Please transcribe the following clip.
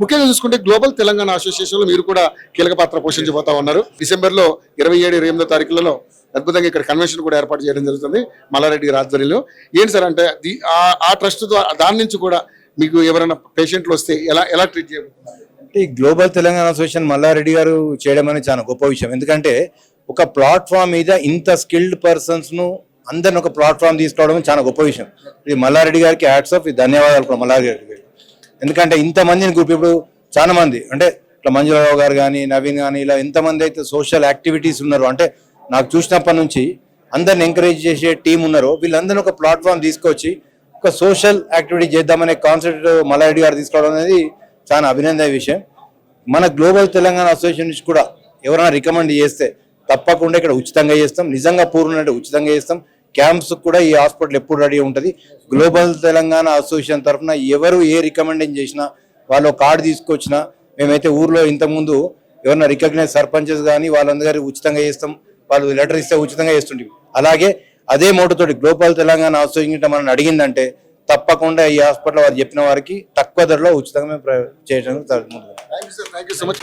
ముఖ్యంగా చూసుకుంటే global Telangana association లో మీరు కూడా కీలక పాత్ర పోషించబోతా ఉన్నారు. డిసెంబర్ లో 27, 28 తారీఖులలో అద్భుతంగా ఇక్కడ కన్వెన్షన్ కూడా ఏర్పాటు చేయడం జరుగుతుంది మల్లారెడ్డి గారి ఆధ్వర్యంలో. ఏంటి సార్ అంటే ఆ ట్రస్ట్ దాని నుంచి కూడా మీకు ఎవరైనా పేషెంట్లు వస్తే ఎలా ట్రీట్ చేయబోతున్నారు? ఈ గ్లోబల్ తెలంగాణ అసోసియేషన్ మల్లారెడ్డి గారు చేయడం అనేది చాలా గొప్ప విషయం. ఎందుకంటే ఒక ప్లాట్ఫామ్ మీద ఇంత స్కిల్డ్ పర్సన్స్ ను అందరిని ఒక ప్లాట్ఫామ్ తీసుకోవడం చాలా గొప్ప విషయం. ఇది మల్లారెడ్డి గారికి హ్యాట్స్ ఆఫ్, ధన్యవాదాలు కూడా మల్లారెడ్డి గారికి. ఎందుకంటే ఇంతమందిని గ్రూప్ ఇప్పుడు చాలా మంది అంటే ఇట్లా మంజురావు గారు కానీ నవీన్ కానీ ఇలా ఎంతమంది అయితే సోషల్ యాక్టివిటీస్ ఉన్నారు అంటే నాకు చూసినప్పటి నుంచి అందరిని ఎంకరేజ్ చేసే టీం ఉన్నారు. వీళ్ళందరినీ ఒక ప్లాట్ఫామ్ తీసుకొచ్చి ఒక సోషల్ యాక్టివిటీ చేద్దామనే కాన్సెప్ట్ మల్లారెడ్డి గారు తీసుకోవడం అనేది చాలా అభినందన విషయం. మన గ్లోబల్ తెలంగాణ అసోసియేషన్ నుంచి కూడా ఎవరైనా రికమెండ్ చేస్తే తప్పకుండా ఇక్కడ ఉచితంగా చేస్తాం. నిజంగా పూర్ణ ఉచితంగా చేస్తాం. క్యాంప్స్ కూడా ఈ హాస్పిటల్ ఎప్పుడు రెడీ ఉంటుంది. గ్లోబల్ తెలంగాణ అసోసియేషన్ తరఫున ఎవరు ఏ రికమెండేషన్ చేసినా వాళ్ళు కార్డు తీసుకొచ్చినా మేమైతే ఊర్లో ఇంతకుముందు ఎవరైనా రికగ్నైజ్ సర్పంచెస్ కానీ వాళ్ళందరూ ఉచితంగా చేస్తాం. వాళ్ళు లెటర్ ఇస్తే ఉచితంగా చేస్తుంటాం. అలాగే అదే మోటతోటి గ్లోబల్ తెలంగాణ అసోసియేషన్ మనం అడిగిందంటే తప్పకుండా ఈ హాస్పిటల్ వారు చెప్పిన వారికి తక్కువ ధరలో ఉచితంగా మేము చేయడం జరుగుతుంది. Thank you so much.